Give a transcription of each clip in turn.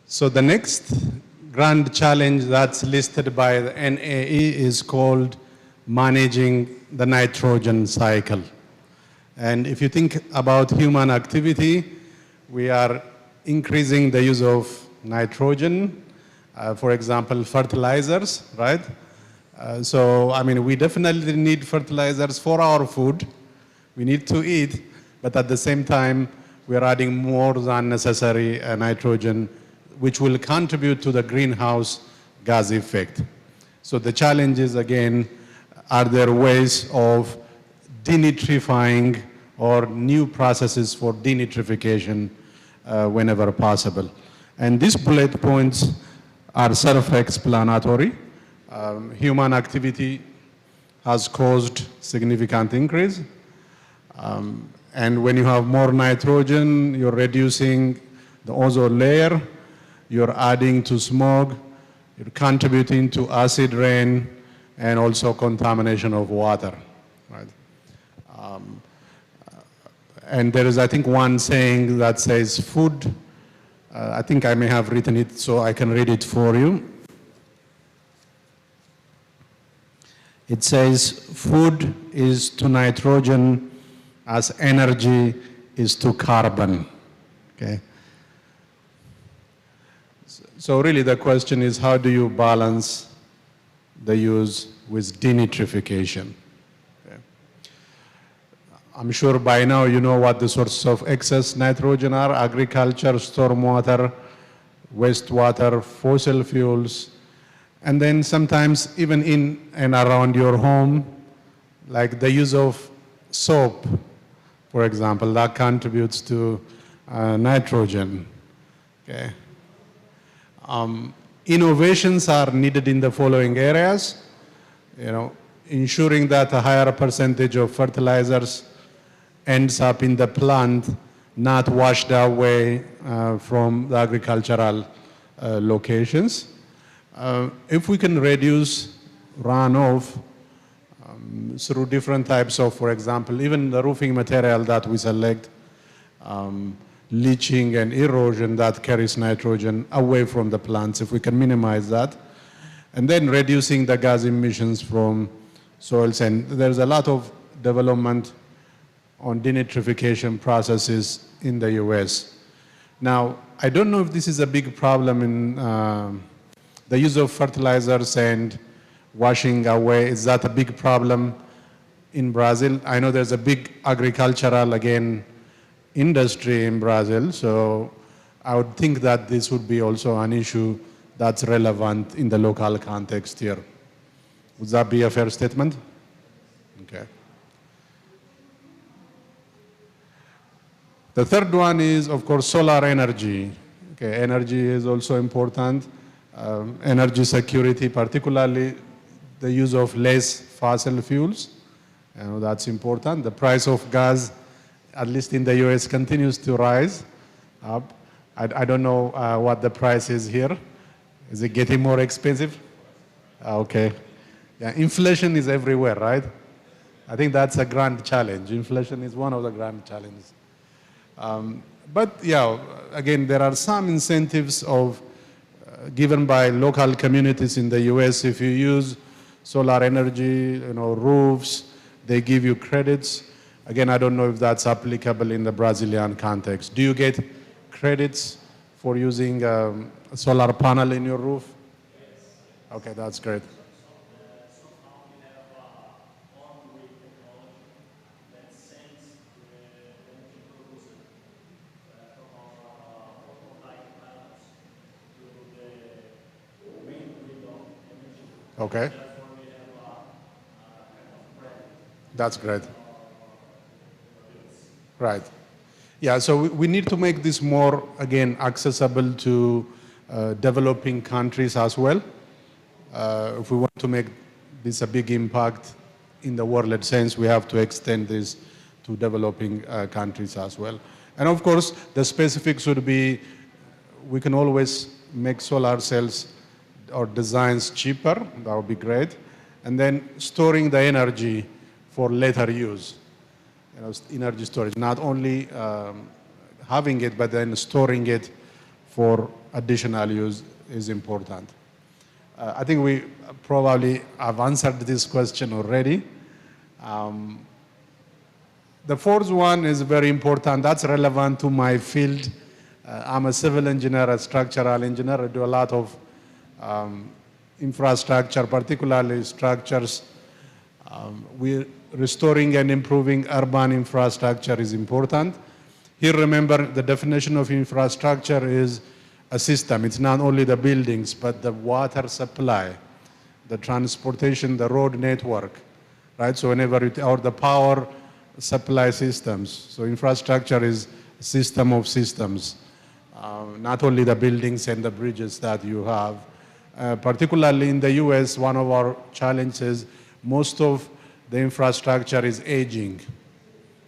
So the next grand challenge that's listed by the NAE is called managing the nitrogen cycle. And if you think about human activity, we are increasing the use of nitrogen, for example, fertilizers, right? So, I mean, we definitely need fertilizers for our food. We need to eat, but at the same time, we're adding more than necessary nitrogen, which will contribute to the greenhouse gas effect. So the challenge is, again, are there ways of denitrifying or new processes for denitrification whenever possible? And these bullet points are self-explanatory. Human activity has caused significant increase. And when you have more nitrogen, you're reducing the ozone layer, you're adding to smog, you're contributing to acid rain, and also contamination of water, right? And there is, I think, one saying that says food, I think I may have written it so I can read it for you. It says, food is to nitrogen as energy is to carbon, okay? So really the question is, how do you balance the use with denitrification? Okay. I'm sure by now you know what the sources of excess nitrogen are: agriculture, stormwater, wastewater, fossil fuels, and then sometimes even in and around your home, like the use of soap, for example, that contributes to nitrogen. Okay. Innovations are needed in the following areas. You know, ensuring that a higher percentage of fertilizers ends up in the plant, not washed away from the agricultural locations. If we can reduce runoff through different types of, for example, even the roofing material that we select, leaching and erosion that carries nitrogen away from the plants, if we can minimize that, and then reducing the gas emissions from soils. And there's a lot of development on denitrification processes in the US. Now, I don't know if this is a big problem in the use of fertilizers and washing away. Is that a big problem in Brazil? I know there's a big agricultural, again, industry in Brazil, so I would think that this would be also an issue that's relevant in the local context here. Would that be a fair statement? Okay. The third one is, of course, solar energy. Okay, energy is also important. Energy security, particularly the use of less fossil fuels, you know, that's important. The price of gas, at least in the US, continues to rise up. I don't know what the price is here. Is it getting more expensive? Okay. Yeah, inflation is everywhere, right? I think that's a grand challenge. Inflation is one of the grand challenges. But yeah, again, there are some incentives of given by local communities in the US. If you use solar energy, you know, roofs, they give you credits. Again, I don't know if that's applicable in the Brazilian context. Do you get credits for using a solar panel in your roof? Yes. Okay, that's great. Okay. That's great. Right. Yeah, so we need to make this more, again, accessible to developing countries as well. If we want to make this a big impact in the world sense, we have to extend this to developing countries as well. And of course, the specifics would be, we can always make solar cells or designs cheaper, that would be great. And then storing the energy for later use. You know, energy storage, not only having it, but then storing it for additional use is important. I think we probably have answered this question already. The fourth one is very important. That's relevant to my field. I'm a civil engineer, a structural engineer. I do a lot of infrastructure, particularly structures. We're restoring and improving urban infrastructure is important. Here, remember, the definition of infrastructure is a system. It's not only the buildings, but the water supply, the transportation, the road network, right? So whenever or the power supply systems. So infrastructure is a system of systems, not only the buildings and the bridges that you have. Particularly in the US, one of our challenges, most of the infrastructure is aging.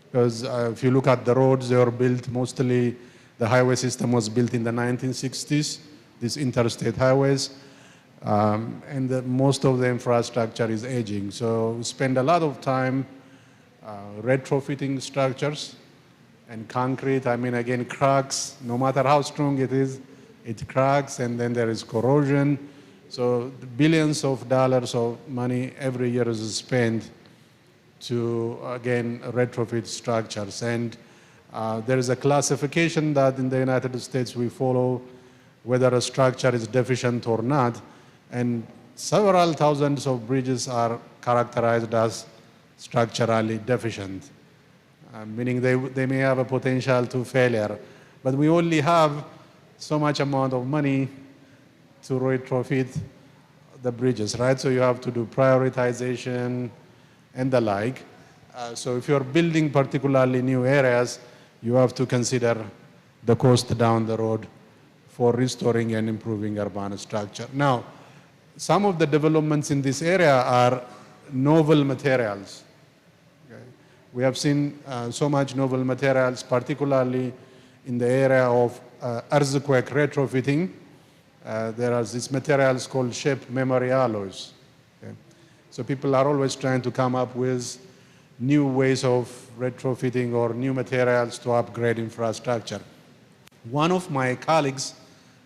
Because if you look at the roads, they were built mostly, the highway system was built in the 1960s, these interstate highways, and most of the infrastructure is aging. So we spend a lot of time retrofitting structures and concrete. I mean, again, cracks, no matter how strong it is, it cracks, and then there is corrosion. So billions of dollars of money every year is spent to, again, retrofit structures. And there is a classification that in the United States we follow whether a structure is deficient or not. And several thousands of bridges are characterized as structurally deficient, meaning they may have a potential to failure. But we only have so much amount of money to retrofit the bridges, right? So you have to do prioritization and the like. So if you're building particularly new areas, you have to consider the cost down the road for restoring and improving urban structure. Now, some of the developments in this area are novel materials. Okay? We have seen so much novel materials, particularly in the area of earthquake retrofitting. There are these materials called shape memory alloys. Okay? So people are always trying to come up with new ways of retrofitting or new materials to upgrade infrastructure. One of my colleagues,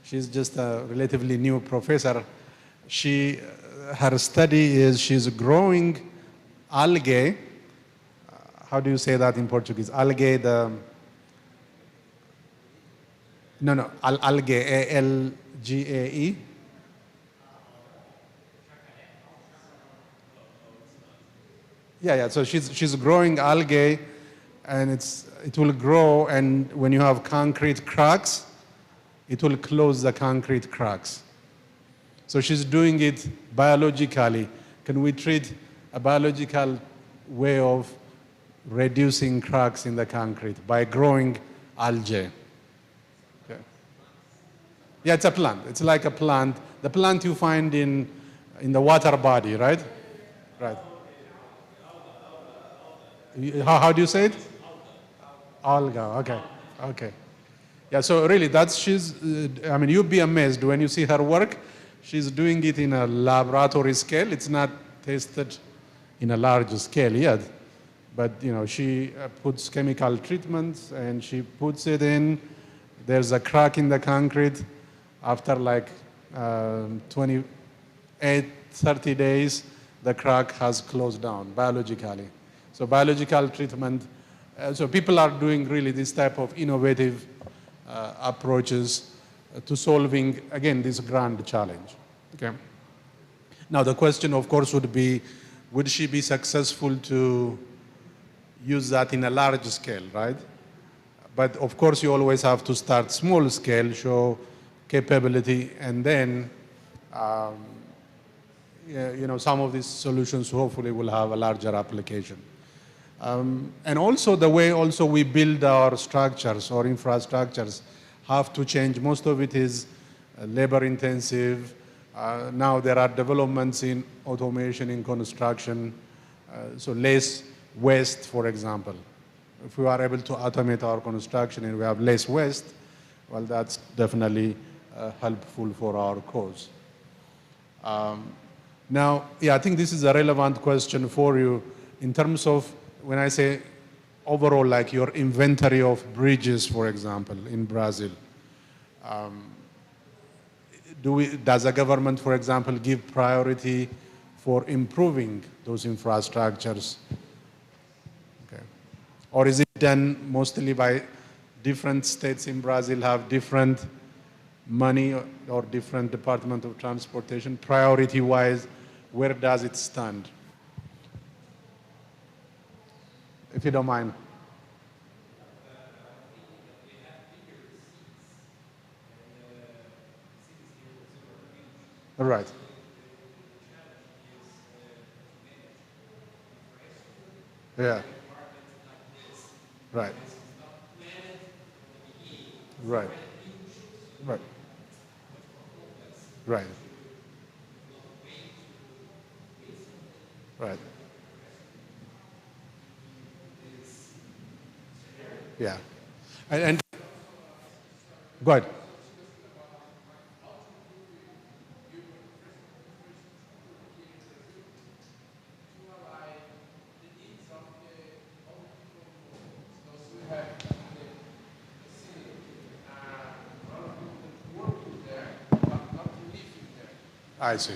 she's just a relatively new professor, her study is she's growing algae. How do you say that in Portuguese? Algae, algae, A-L-G-A-E. Yeah, so she's growing algae, and it will grow, and when you have concrete cracks, it will close the concrete cracks. So she's doing it biologically. Can we treat a biological way of reducing cracks in the concrete by growing algae? Okay. Yeah, it's a plant. It's like a plant. The plant you find in the water body, right? Right. How do you say it? Alga. Okay. Yeah, so really, I mean, you'd be amazed when you see her work. She's doing it in a laboratory scale. It's not tested in a large scale yet. But, she puts chemical treatments and she puts it in. There's a crack in the concrete. After like 28, 30 days, the crack has closed down biologically. So biological treatment. So people are doing really this type of innovative approaches to solving, again, this grand challenge. Okay. Now the question, of course, would be, would she be successful to use that in a large scale, right? But of course, you always have to start small scale, show capability, and then some of these solutions hopefully will have a larger application. And also the way we build our structures or infrastructures have to change. Most of it is labor intensive. Now there are developments in automation in construction, so less waste, for example. If we are able to automate our construction and we have less waste, well, that's definitely helpful for our cause. Now, I think this is a relevant question for you in terms of when I say overall, like your inventory of bridges, for example, in Brazil. does the government, for example, give priority for improving those infrastructures? Okay. Or is it done mostly by different states in Brazil have different money or different Department of Transportation? Priority-wise, where does it stand? If you don't mind. All right. Yeah. Right. Right. Right. Right. Right. Yeah. And go ahead. I see.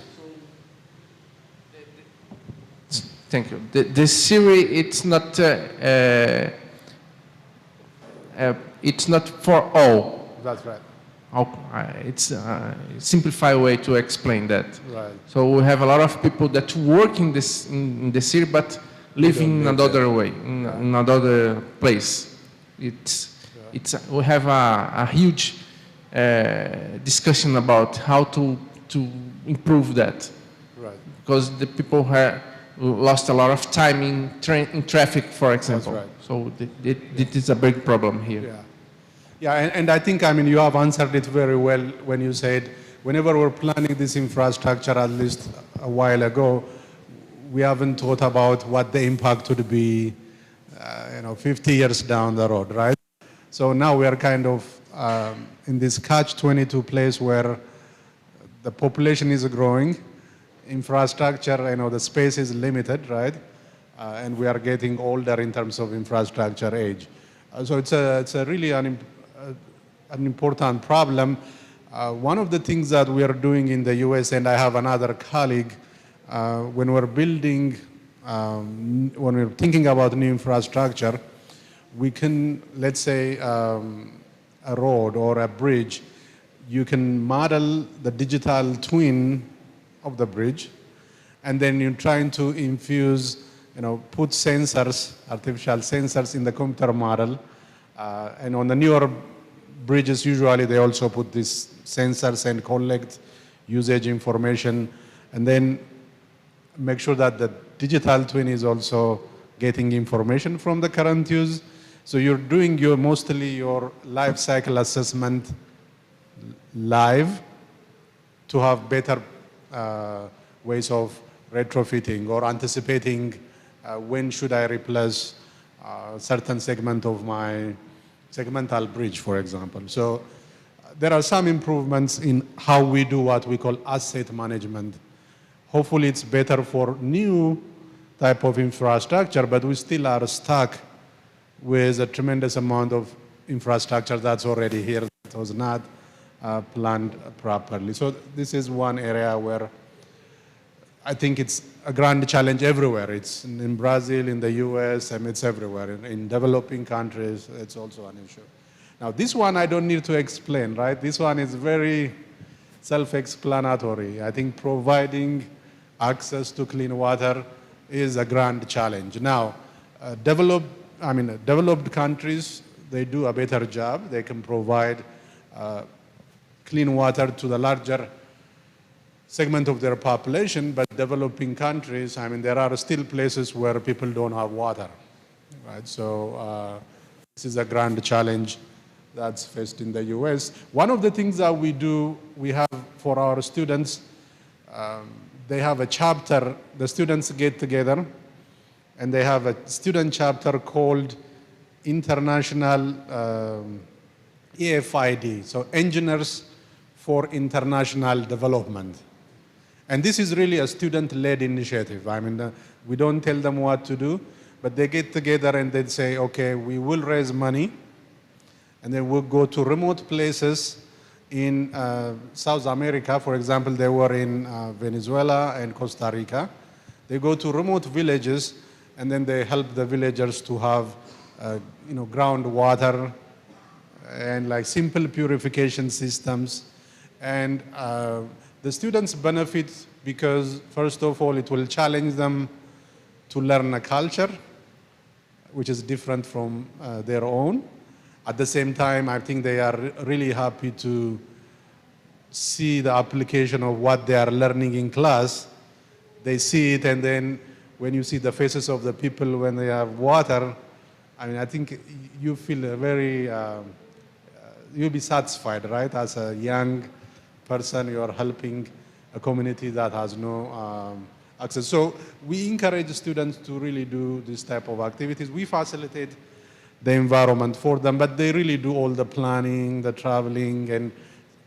Thank you. The series, it's not for all. That's right. It's a simplified way to explain that. Right. So we have a lot of people that work in in the city, but live in another way, in another place. We have a huge discussion about how to improve that. Right. Because the people have lost a lot of time in traffic, for example. That's right. So it is a big problem here. Yeah. Yeah, and I think, I mean, you have answered it very well when you said, whenever we're planning this infrastructure, at least a while ago, we haven't thought about what the impact would be, 50 years down the road, right? So now we are kind of in this catch-22 place where the population is growing, infrastructure, the space is limited, right? And we are getting older in terms of infrastructure age. So it's a really an important problem. One of the things that we are doing in the US, and I have another colleague, when we're building, when we're thinking about new infrastructure, we can, let's say, a road or a bridge, you can model the digital twin of the bridge, and then you're trying to infuse, put sensors, artificial sensors in the computer model. And on the newer bridges, usually they also put these sensors and collect usage information, and then make sure that the digital twin is also getting information from the current use. So you're doing mostly your life cycle assessment live to have better ways of retrofitting or anticipating when should I replace a certain segment of my segmental bridge, for example. So there are some improvements in how we do what we call asset management. Hopefully it's better for new type of infrastructure, but we still are stuck with a tremendous amount of infrastructure that's already here that was not planned properly. So this is one area where I think it's a grand challenge everywhere. It's in Brazil, in the US, and it's everywhere. In developing countries, it's also an issue. Now, this one I don't need to explain, right? This one is very self-explanatory. I think providing access to clean water is a grand challenge. Now, developed countries, they do a better job. They can provide clean water to the larger segment of their population, but developing countries, there are still places where people don't have water, right? So this is a grand challenge that's faced in the US. One of the things that we have for our students, they have a chapter, the students get together, and they have a student chapter called International EFID, so Engineers for International Development. And this is really a student-led initiative. We don't tell them what to do, but they get together and they say, okay, we will raise money, and then we'll go to remote places, In South America, for example, they were in Venezuela and Costa Rica. They go to remote villages and then they help the villagers to have groundwater and like simple purification systems. And the students benefit because, first of all, it will challenge them to learn a culture which is different from their own. At the same time, I think they are really happy to see the application of what they are learning in class. They see it, and then when you see the faces of the people when they have water, I mean, I think you feel very, you'll be satisfied, right? As a young person, you're helping a community that has no access. So we encourage students to really do this type of activities. We facilitate the environment for them, but they really do all the planning, the traveling, and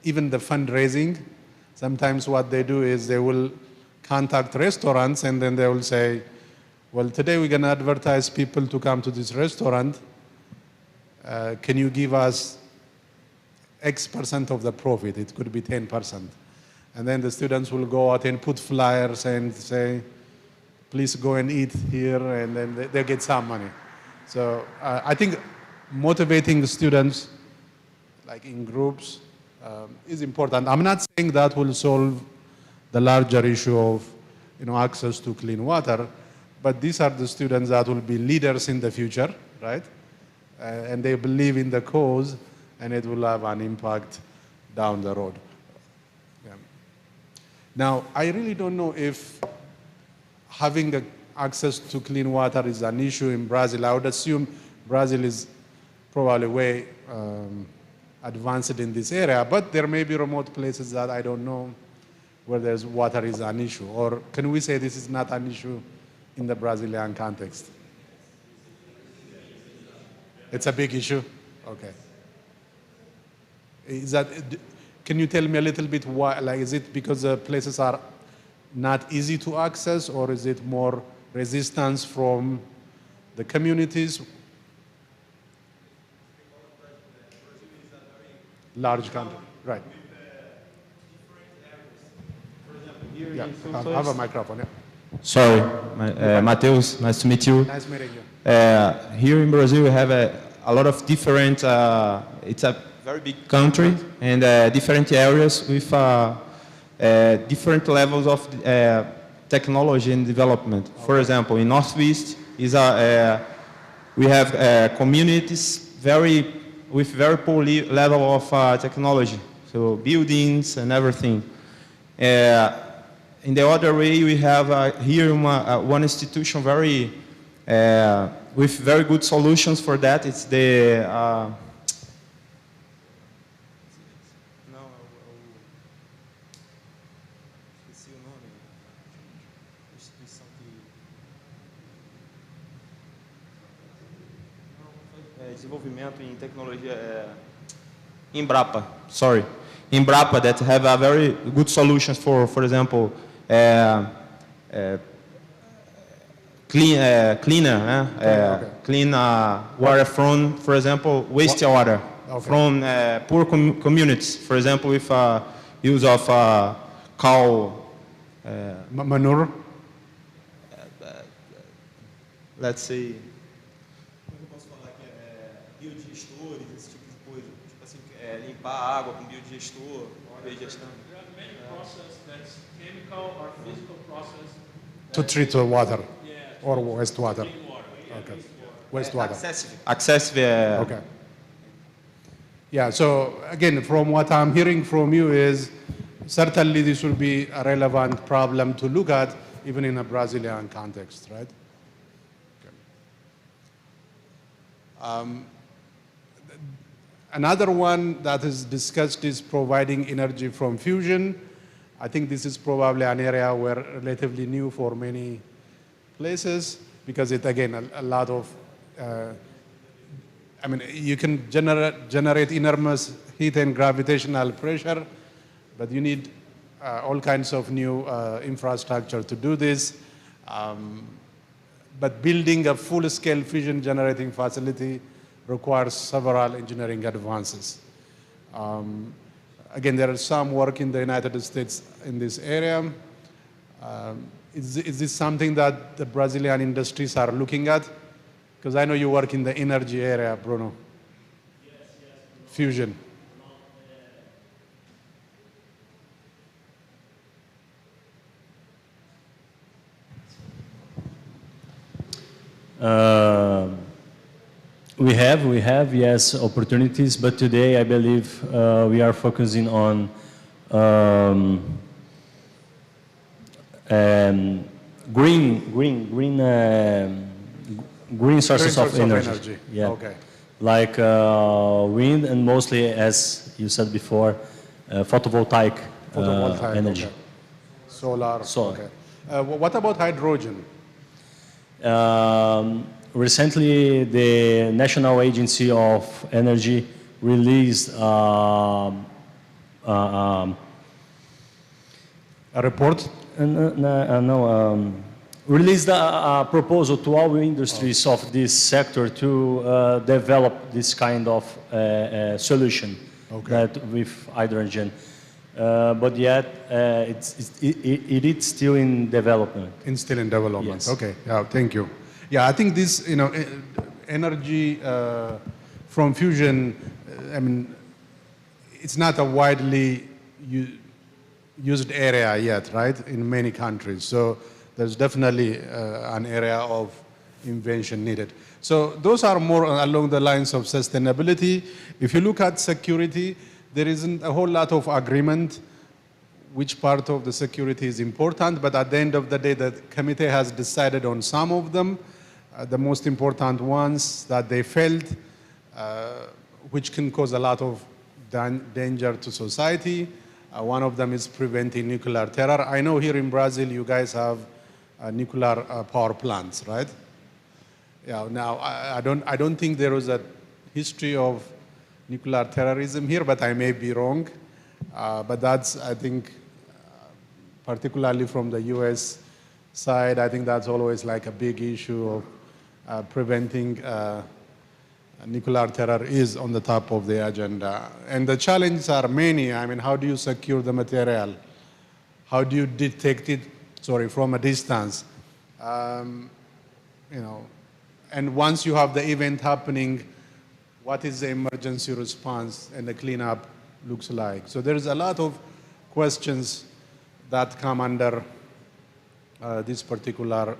even the fundraising. Sometimes what they do is they will contact restaurants and then they will say, well, today we're going to advertise people to come to this restaurant. Can you give us X% of the profit? It could be 10%. And then the students will go out and put flyers and say, please go and eat here, and then they get some money. So I think motivating the students, like in groups, is important. I'm not saying that will solve the larger issue of access to clean water, but these are the students that will be leaders in the future, right? And they believe in the cause, and it will have an impact down the road. Yeah. Now, I really don't know if having access to clean water is an issue in Brazil. I would assume Brazil is probably way advanced in this area, but there may be remote places that I don't know where there's water is an issue. Or can we say this is not an issue in the Brazilian context? It's a big issue? Okay. Can you tell me a little bit why, like, is it because the places are not easy to access, or is it more resistance from the communities? Large country, right. Yeah, I have a microphone, yeah. Sorry, Mateus, nice to meet you. Nice meeting you. Here in Brazil, we have a lot of different, it's a very big country, and different areas with different levels of technology and development. Okay. For example, in Northeast, we have communities with very poor level of technology, so buildings and everything. In the other way, we have here one institution with very good solutions for that. It's the desenvolvimento em tecnologia, Embrapa, sorry. Embrapa, that have a very good solutions for example, clean water from, for example, wastewater from poor communities. For example, with use of cow manure. Let's say. Biodigestores, esse tipo de coisa. Tipo assim, limpar a água com biodigestor, biodigestão. To treat the water or wastewater. Okay. Wastewater. Accessible. Okay. Yeah, so again, from what I'm hearing from you is certainly this will be a relevant problem to look at even in a Brazilian context, right? Okay. Another one that is discussed is providing energy from fusion. I think this is probably an area where relatively new for many places because it, again, a lot of, I mean, you can generate enormous heat and gravitational pressure, but you need all kinds of new infrastructure to do this. But building a full-scale fusion generating facility requires several engineering advances. Again, there is some work in the United States in this area. Is this something that the Brazilian industries are looking at? Because I know you work in the energy area, Bruno. Yes. Fusion. We have, yes, opportunities, but today I believe we are focusing on green sources of energy. Yeah. Okay. Like wind and mostly, as you said before, photovoltaic energy. Okay. Solar. Solar. Okay. What about hydrogen? Recently, the National Agency of Energy released A report? Released a proposal to all industries of this sector to develop this kind of solution with hydrogen. But yet, it is still in development. Still in development. Yes. Okay. Yeah. Thank you. Yeah, I think this, energy from fusion. I mean, it's not a widely used area yet, right? In many countries. So there's definitely an area of invention needed. So those are more along the lines of sustainability. If you look at security, there isn't a whole lot of agreement which part of the security is important, but at the end of the day, the committee has decided on some of them, the most important ones that they felt, which can cause a lot of danger to society. One of them is preventing nuclear terror. I know here in Brazil, you guys have nuclear power plants, right? Yeah. Now, I don't think there was a history of nuclear terrorism here, but I may be wrong. But that's, I think, particularly from the U.S. side, I think that's always like a big issue of preventing nuclear terror is on the top of the agenda. And the challenges are many. I mean, how do you secure the material? How do you detect it, from a distance? And once you have the event happening, what is the emergency response and the cleanup looks like? So there's a lot of questions that come under this particular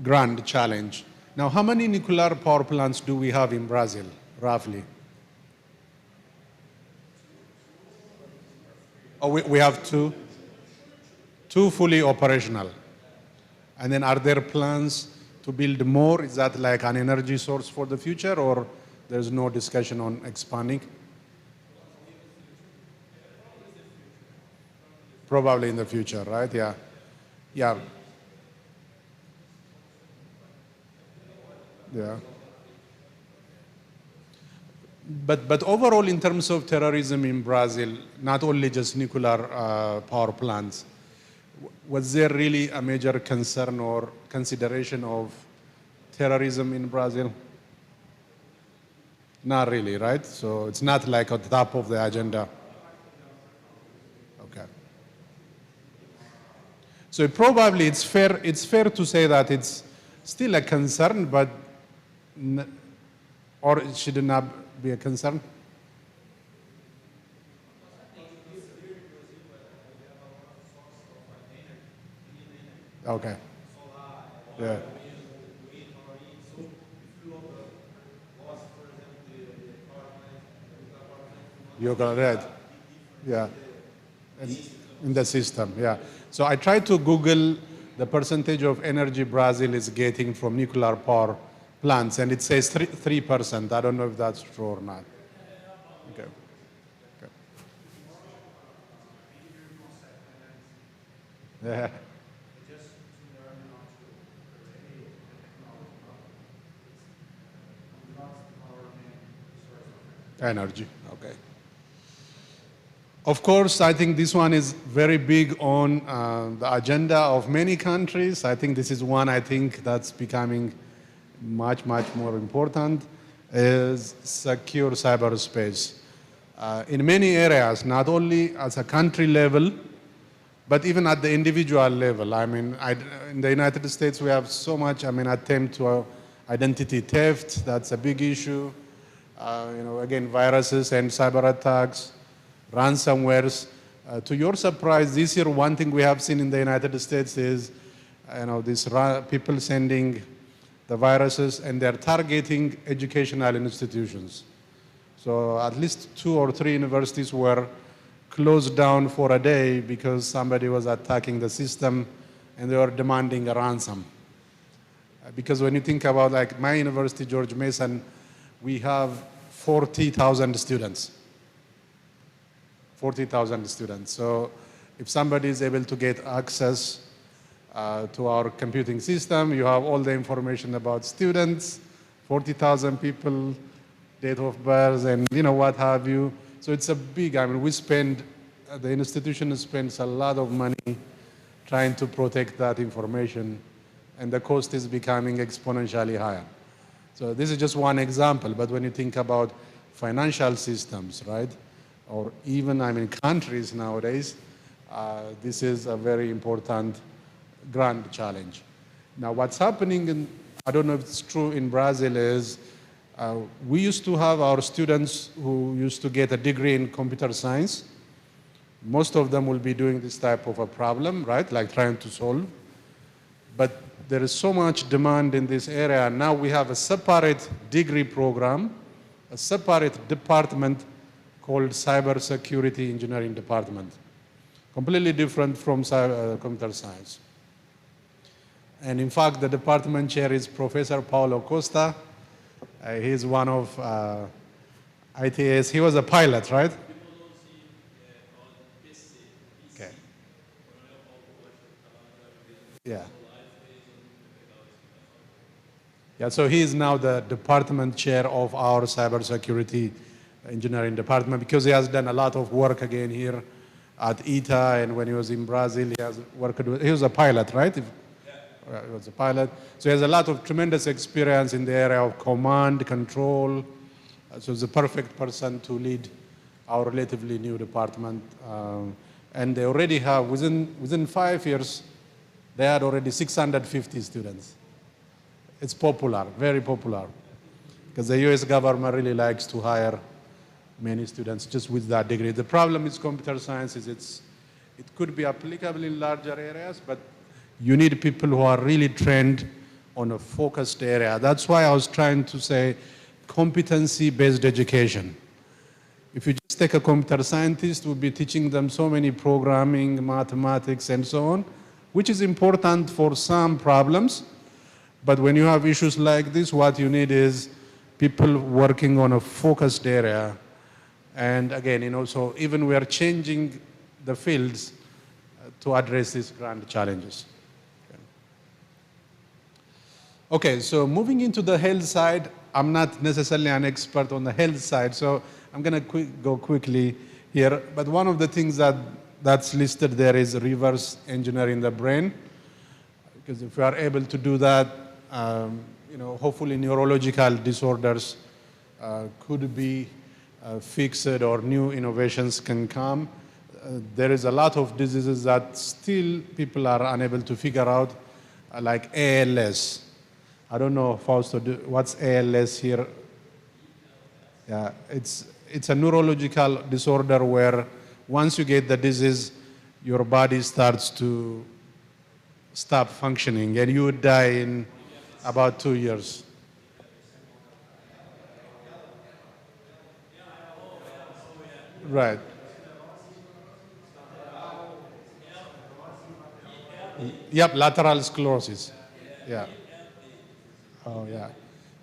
grand challenge. Now, how many nuclear power plants do we have in Brazil, roughly? Oh, we have two fully operational. And then are there plans to build more? Is that like an energy source for the future, or there's no discussion on expanding? Probably in the future, right? Yeah. Yeah. Yeah. But overall, in terms of terrorism in Brazil, not only just nuclear power plants, was there really a major concern or consideration of terrorism in Brazil? Not really, right? So it's not like at the top of the agenda. Okay. So probably it's fair to say that it's still a concern, but or it should not be a concern? Okay. Yeah. You're right. Yeah. In the system, yeah. So I tried to Google the percentage of energy Brazil is getting from nuclear power plants, and it says 3%. I don't know if that's true or not. Okay. Okay. Yeah. Energy, okay. Of course, I think this one is very big on the agenda of many countries. I think this is one that's becoming much, much more important. is secure cyberspace. In many areas, not only at a country level, but even at the individual level. I mean, in the United States, we have so much, attempt to identity theft. That's a big issue. Again, viruses and cyber attacks, ransomwares. To your surprise, this year, one thing we have seen in the United States is, these people sending the viruses, and they're targeting educational institutions. So at least 2 or 3 universities were closed down for a day because somebody was attacking the system and they were demanding a ransom. Because when you think about, like, my university, George Mason, we have 40,000 students. 40,000 students. So if somebody is able to get access to our computing system, you have all the information about students, 40,000 people, date of birth, and what have you. So it's a big, the institution spends a lot of money trying to protect that information, and the cost is becoming exponentially higher. So this is just one example, but when you think about financial systems, right, or even, countries nowadays, this is a very important grand challenge. Now, what's happening, and I don't know if it's true in Brazil, is we used to have our students who used to get a degree in computer science. Most of them will be doing this type of a problem, right, like trying to solve. But there is so much demand in this area. Now we have a separate degree program, a separate department called Cybersecurity Engineering Department, completely different from computer science. And in fact, the department chair is Professor Paulo Costa. He's one of ITS. He was a pilot, right? Okay. Yeah. Yeah, so he is now the department chair of our cybersecurity engineering department because he has done a lot of work again here at ITA, and when he was in Brazil, he has worked with, he was a pilot, right? He was a pilot. So he has a lot of tremendous experience in the area of command, control. So he's the perfect person to lead our relatively new department. And they already have, within 5 years, they had already 650 students. It's popular, very popular, because the US government really likes to hire many students just with that degree. The problem with computer science is it could be applicable in larger areas, but you need people who are really trained on a focused area. That's why I was trying to say competency-based education. If you just take a computer scientist, we'll be teaching them so many programming, mathematics, and so on, which is important for some problems. But when you have issues like this, what you need is people working on a focused area. And again, so even we are changing the fields to address these grand challenges. Okay, so moving into the health side, I'm not necessarily an expert on the health side, so I'm going to go quickly here. But one of the things that's listed there is reverse engineering the brain, because if we are able to do that, hopefully neurological disorders could be fixed, or new innovations can come. There is a lot of diseases that still people are unable to figure out, like ALS. I don't know, Fausto, what's ALS here? Yeah, it's a neurological disorder where once you get the disease, your body starts to stop functioning, and you would die in about 2 years. Right. Yep, lateral sclerosis. Yeah. Oh, yeah.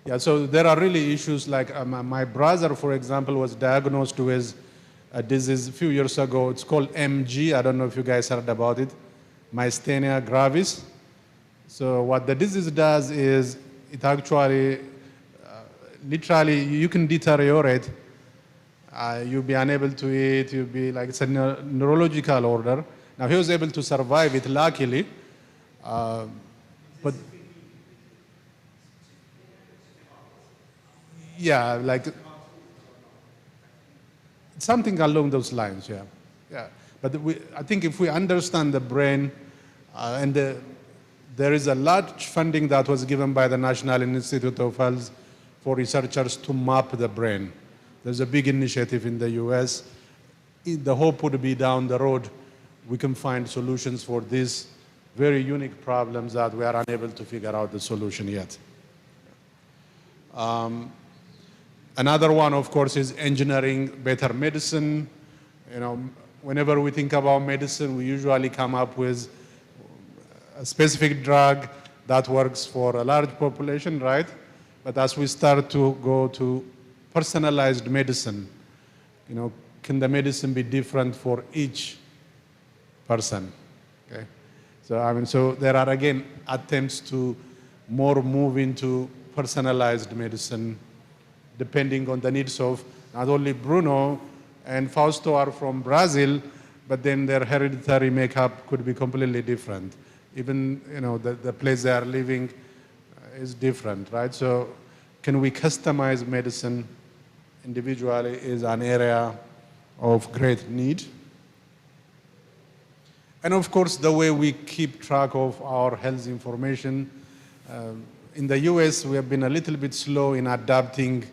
Yeah, so there are really issues like my brother, for example, was diagnosed with a disease a few years ago. It's called MG. I don't know if you guys heard about it. Myasthenia gravis. So what the disease does is it actually, literally, you can deteriorate. You'll be unable to eat. You'll be like, it's a neurological order. Now, he was able to survive it, luckily. But Yeah, like something along those lines, yeah. Yeah. But I think if we understand the brain, there is a large funding that was given by the National Institute of Health for researchers to map the brain. There's a big initiative in the US. The hope would be down the road, we can find solutions for these very unique problems that we are unable to figure out the solution yet. Another one, of course, is engineering better medicine. You know, whenever we think about medicine, we usually come up with a specific drug that works for a large population, right? But as we start to go to personalized medicine, you know, can the medicine be different for each person? Okay. So I mean, so there are again attempts to more move into personalized medicine, depending on the needs of not only Bruno and Fausto are from Brazil, but then their hereditary makeup could be completely different. Even, you know, the place they are living is different, right? So can we customize medicine individually is an area of great need. And of course, the way we keep track of our health information. In the US, we have been a little bit slow in adapting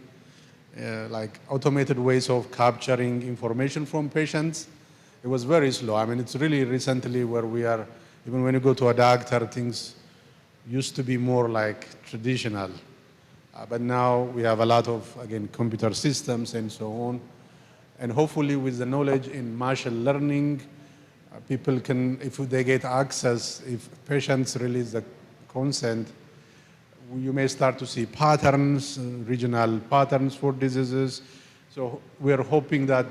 like automated ways of capturing information from patients. It was very slow. I mean, it's really recently where we are, even when you go to a doctor, things used to be more like traditional. But now we have a lot of, again, computer systems and so on. And hopefully with the knowledge in machine learning, people can, if they get access, if patients release the consent, you may start to see patterns, regional patterns for diseases. So we're hoping that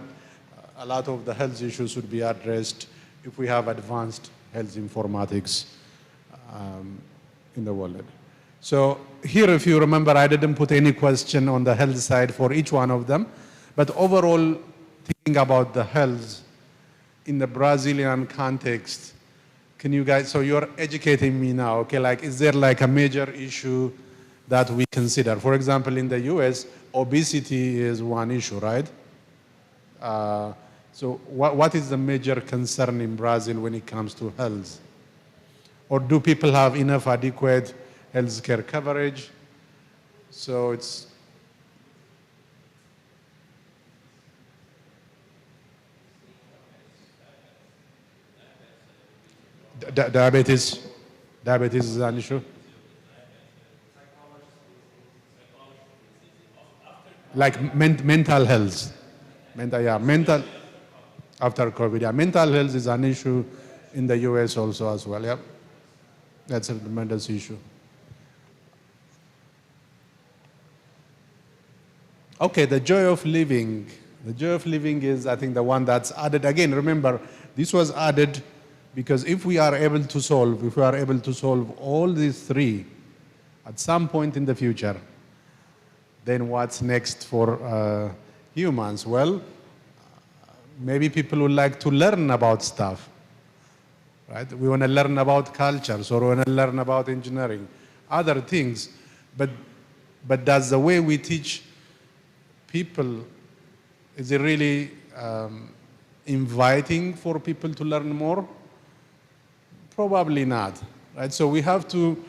a lot of the health issues would be addressed if we have advanced health informatics in the world. So here, if you remember, I didn't put any question on the health side for each one of them. But overall, thinking about the health in the Brazilian context, can you guys, so you're educating me now, okay, like is there like a major issue that we consider? For example, in the US, obesity is one issue, right? So what is the major concern in Brazil when it comes to health? Or do people have enough adequate healthcare coverage? So it's, diabetes is an issue. Like mental health, mental after COVID. Yeah, mental health is an issue in the US also as well. Yeah, that's a tremendous issue. Okay, the joy of living. The joy of living is, I think, the one that's added. Again, remember, this was added because if we are able to solve all these three at some point in the future, then what's next for humans? Well, maybe people would like to learn about stuff, right? We want to learn about cultures, or we want to learn about engineering, other things. But does the way we teach people, is it really inviting for people to learn more? Probably not, right? So we have to,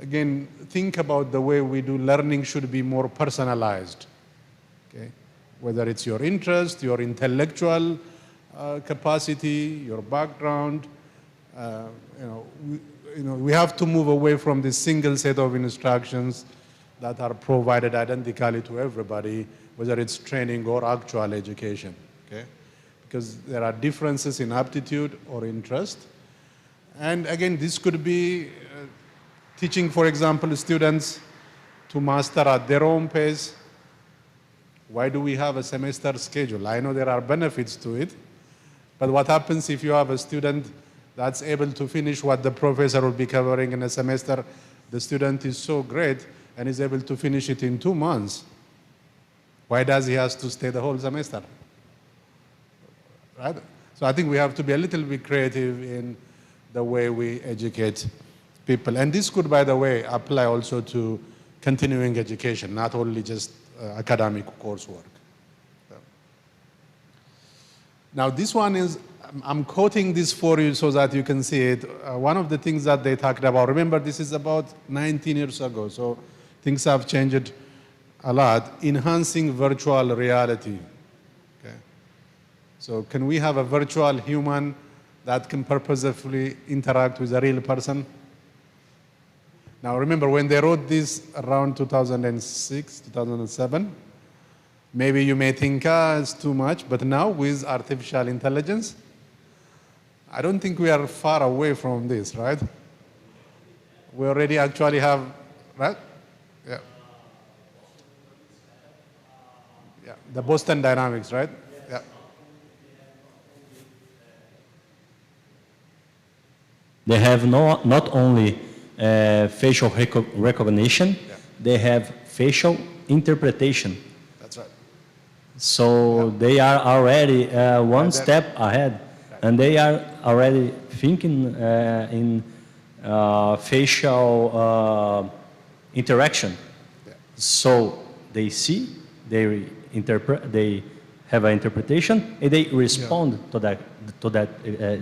again, think about the way we do learning should be more personalized, okay? Whether it's your interest, your intellectual capacity, your background, we have to move away from this single set of instructions that are provided identically to everybody, whether it's training or actual education, okay? Because there are differences in aptitude or interest. And again, this could be teaching, for example, students to master at their own pace. Why do we have a semester schedule? I know there are benefits to it, but what happens if you have a student that's able to finish what the professor will be covering in a semester? The student is so great and is able to finish it in 2 months. Why does he have to stay the whole semester? Right? So I think we have to be a little bit creative in the way we educate people. And this could, by the way, apply also to continuing education, not only just academic coursework. Now this one is, I'm quoting this for you so that you can see it. One of the things that they talked about, remember this is about 19 years ago, so things have changed a lot. Enhancing virtual reality. Okay. So can we have a virtual human that can purposefully interact with a real person? Now remember, when they wrote this around 2006, 2007, maybe you may think, it's too much, but now with artificial intelligence, I don't think we are far away from this, right? We already actually have, right? Yeah. Yeah, the Boston Dynamics, right? Yeah. They have not only facial recognition, they have facial interpretation. That's right. So they are already one step ahead, and they are already thinking in facial interaction. So they see, they interpret, they have an interpretation, and they respond to that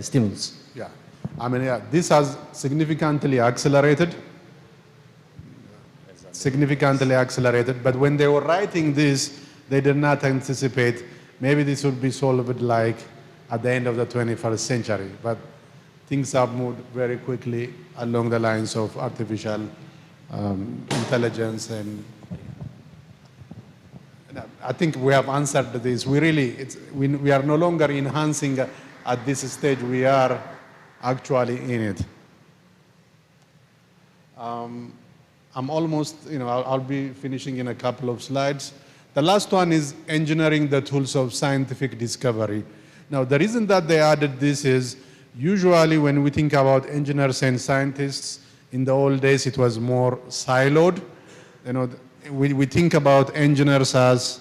stimulus. Yeah, I mean, yeah, this has significantly accelerated. Significantly accelerated, but when they were writing this, they did not anticipate maybe this would be solved like at the end of the 21st century. But things have moved very quickly along the lines of artificial intelligence, and I think we have answered this. We are no longer enhancing at this stage. We are actually in it. I'm almost, I'll be finishing in a couple of slides. The last one is engineering the tools of scientific discovery. Now, the reason that they added this is usually when we think about engineers and scientists, in the old days it was more siloed. We think about engineers as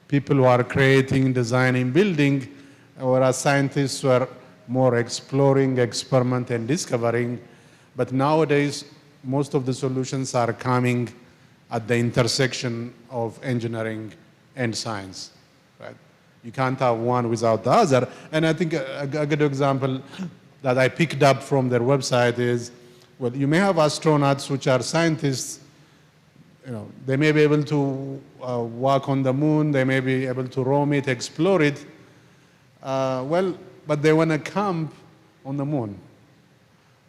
people who are creating, designing, building, whereas scientists were more exploring, experiment, and discovering. But nowadays, most of the solutions are coming at the intersection of engineering and science, right? You can't have one without the other. And I think a good example that I picked up from their website is, well, you may have astronauts which are scientists. They may be able to walk on the moon, they may be able to roam it, explore it, but they want to camp on the moon.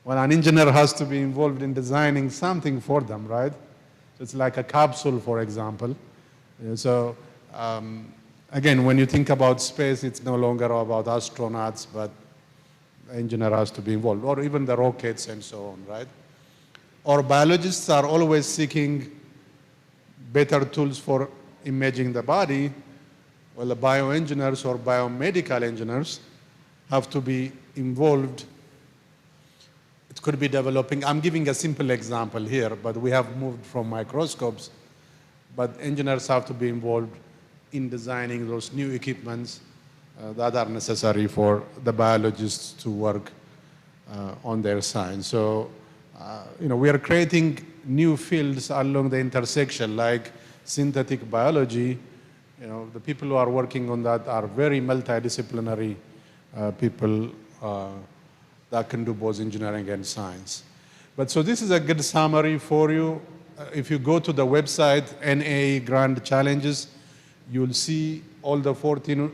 Well, an engineer has to be involved in designing something for them, right? So it's like a capsule, for example. So again, when you think about space, it's no longer about astronauts, but the engineer has to be involved, or even the rockets and so on, right? Or biologists are always seeking better tools for imaging the body. Well, the bioengineers or biomedical engineers have to be involved. It could be developing, I'm giving a simple example here, but we have moved from microscopes, but engineers have to be involved in designing those new equipments that are necessary for the biologists to work on their science. So, we are creating new fields along the intersection, like synthetic biology. The people who are working on that are very multidisciplinary people that can do both engineering and science. But so this is a good summary for you. If you go to the website, NAA Grand Challenges, you'll see all the 14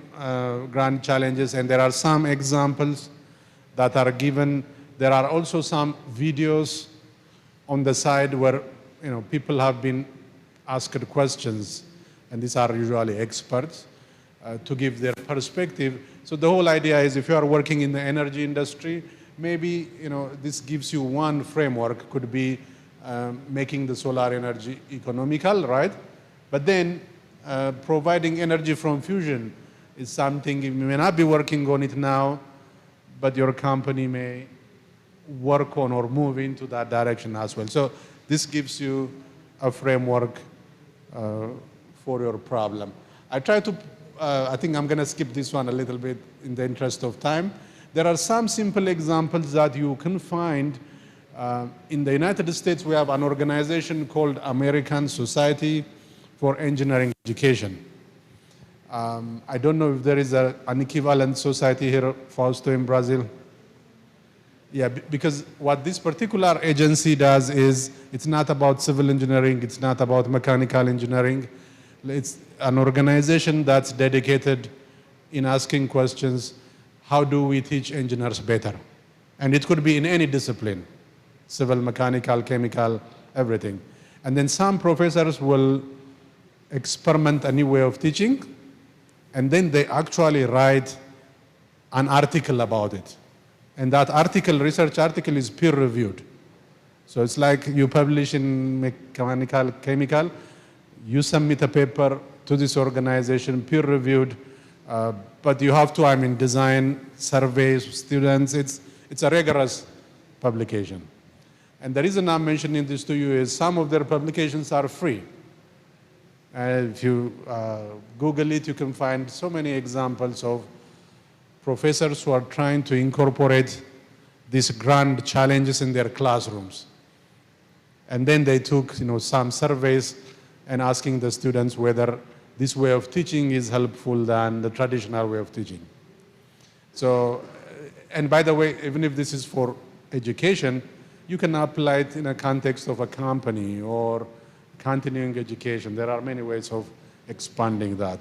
grand challenges, and there are some examples that are given. There are also some videos on the side where people have been asked questions, and these are usually experts to give their perspective. So the whole idea is, if you are working in the energy industry, maybe this gives you one framework. Could be making the solar energy economical, right? But then providing energy from fusion is something you may not be working on it now, but your company may work on or move into that direction as well. So this gives you a framework for your problem. I think I'm going to skip this one a little bit in the interest of time. There are some simple examples that you can find. In the United States, we have an organization called American Society for engineering education. I don't know if there is an equivalent society here, Fausto, in Brazil. Yeah, because what this particular agency does is, it's not about civil engineering, it's not about mechanical engineering. It's an organization that's dedicated in asking questions, how do we teach engineers better? And it could be in any discipline, civil, mechanical, chemical, everything. And then some professors will experiment a new way of teaching, and then they actually write an article about it. And that article, research article, is peer-reviewed. So it's like you publish in mechanical, chemical, you submit a paper to this organization, peer-reviewed, but you have to, design surveys, students. It's a rigorous publication. And the reason I'm mentioning this to you is some of their publications are free. If you Google it, you can find so many examples of professors who are trying to incorporate these grand challenges in their classrooms. And then they took some surveys and asking the students whether this way of teaching is helpful than the traditional way of teaching. So, and by the way, even if this is for education, you can apply it in a context of a company or continuing education. There are many ways of expanding that.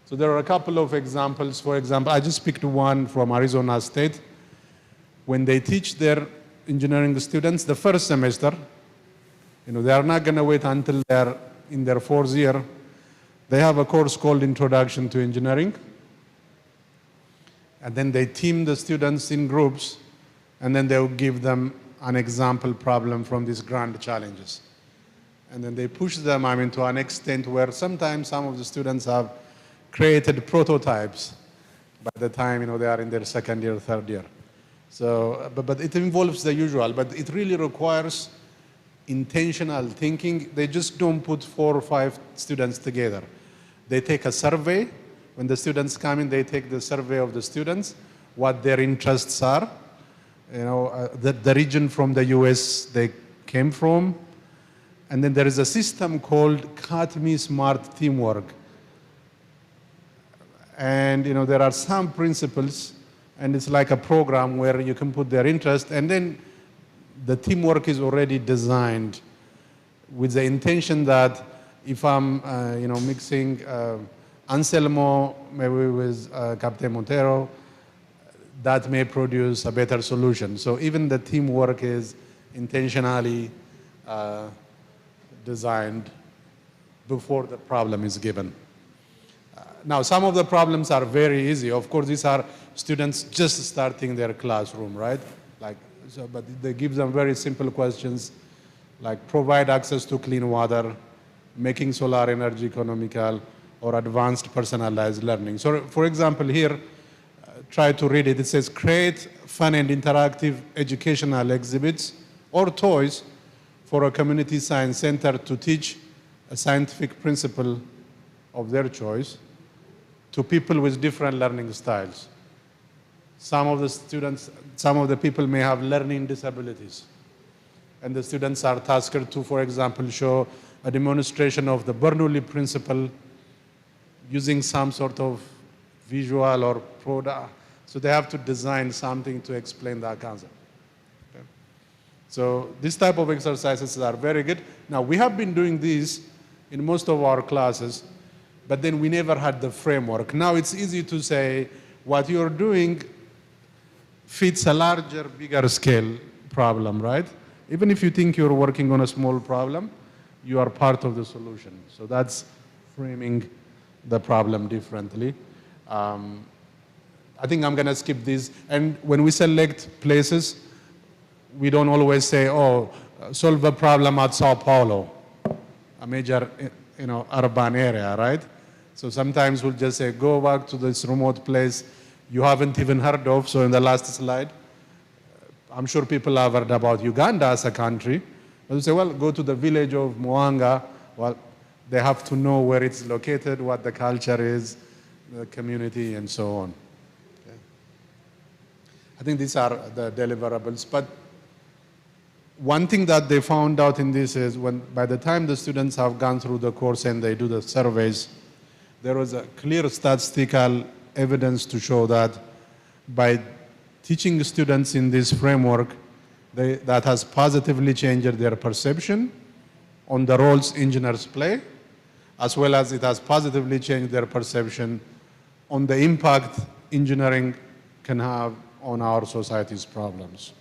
So there are a couple of examples. For example, I just picked one from Arizona State. When they teach their engineering students the first semester, they are not going to wait until they're in their fourth year. They have a course called Introduction to Engineering. And then they team the students in groups, and then they'll give them an example problem from these grand challenges. And then they push them to an extent where sometimes some of the students have created prototypes by the time they are in their second year, third year. So, but it involves the usual, but it really requires intentional thinking. They just don't put 4 or 5 students together. They take a survey. When the students come in, they take the survey of the students, what their interests are, the region from the US they came from, and then there is a system called CATME Smart Teamwork. And there are some principles, and it's like a program where you can put their interest, and then the teamwork is already designed with the intention that if I'm mixing Anselmo maybe with Captain Montero, that may produce a better solution. So even the teamwork is intentionally designed before the problem is given. Now, some of the problems are very easy. Of course, these are students just starting their classroom, right? But they give them very simple questions, like provide access to clean water, making solar energy economical, or advanced personalized learning. So, for example, here, try to read it. It says, create fun and interactive educational exhibits or toys for a community science center to teach a scientific principle of their choice to people with different learning styles. Some of the people may have learning disabilities. And the students are tasked to, for example, show a demonstration of the Bernoulli principle using some sort of visual or product. So they have to design something to explain that concept. Okay. So this type of exercises are very good. Now, we have been doing these in most of our classes, but then we never had the framework. Now it's easy to say what you're doing fits a larger, bigger scale problem, right? Even if you think you're working on a small problem, you are part of the solution. So that's framing the problem differently. I think I'm going to skip this. And when we select places, we don't always say, oh, solve a problem at Sao Paulo, a major urban area, right? So sometimes we'll just say, go back to this remote place you haven't even heard of. So in the last slide, I'm sure people have heard about Uganda as a country. But we say, well, go to the village of Mwanga. Well, they have to know where it's located, what the culture is, the community, and so on. Okay. I think these are the deliverables. But one thing that they found out in this is by the time the students have gone through the course and they do the surveys, there was a clear statistical evidence to show that by teaching students in this framework, that has positively changed their perception on the roles engineers play, as well as it has positively changed their perception on the impact engineering can have on our society's problems.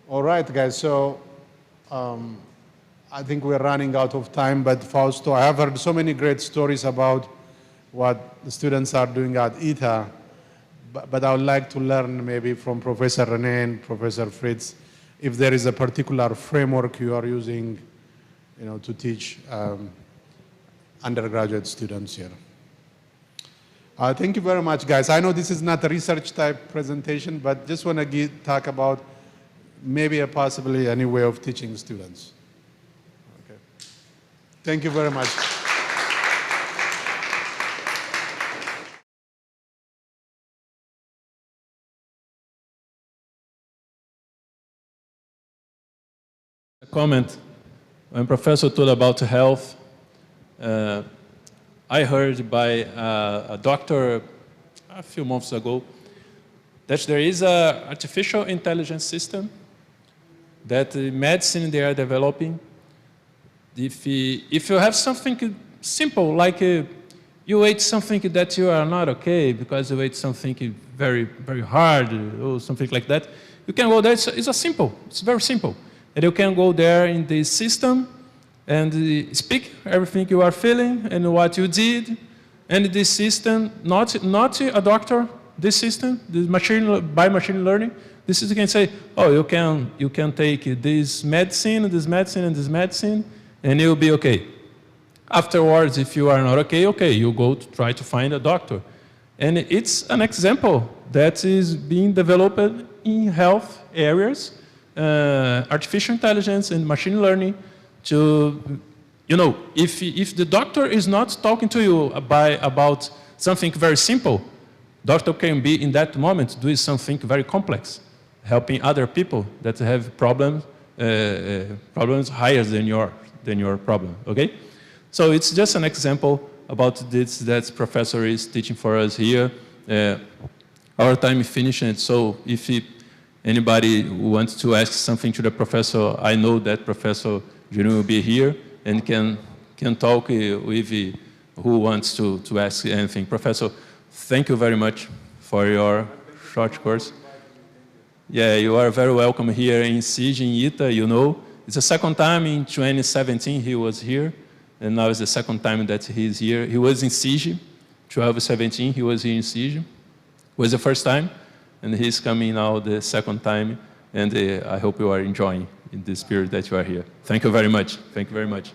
All right, guys, so I think we're running out of time, but Fausto, I have heard so many great stories about what the students are doing at ITA, but I would like to learn maybe from Professor René and Professor Fritz if there is a particular framework you are using, to teach undergraduate students here. Thank you very much, guys. I know this is not a research type presentation, but just want to talk about maybe possibly a new way of teaching students. Okay. Thank you very much. A comment. When Professor told about health, I heard by a doctor a few months ago that there is an artificial intelligence system that medicine they are developing. If you have something simple, like you ate something that you are not okay because you ate something very, very hard or something like that, you can go there. It's very simple. And you can go there in the system and speak everything you are feeling and what you did. And this system, not a doctor, this system, by machine learning, this system can say, oh, you can take this medicine, and this medicine, and this medicine, and you'll be okay. Afterwards, if you are not okay, you go to try to find a doctor. And it's an example that is being developed in health areas, artificial intelligence and machine learning to, if the doctor is not talking to you about something very simple, doctor can be in that moment doing something very complex, helping other people that have problems higher than your problem, okay? So it's just an example about this that professor is teaching for us here. Our time is finishing, so if anybody wants to ask something to the professor, I know that Professor Junior will be here and can talk with who wants to ask anything. Professor, thank you very much for your short course. Yeah, you are very welcome here in SIGE, in ITA, It's the second time in 2017 he was here, and now it's the second time that he's here. He was in SIGE, 2017, he was here in SIGE. It was the first time, and he's coming now the second time, and I hope you are enjoying in this period that you are here. Thank you very much. Thank you very much.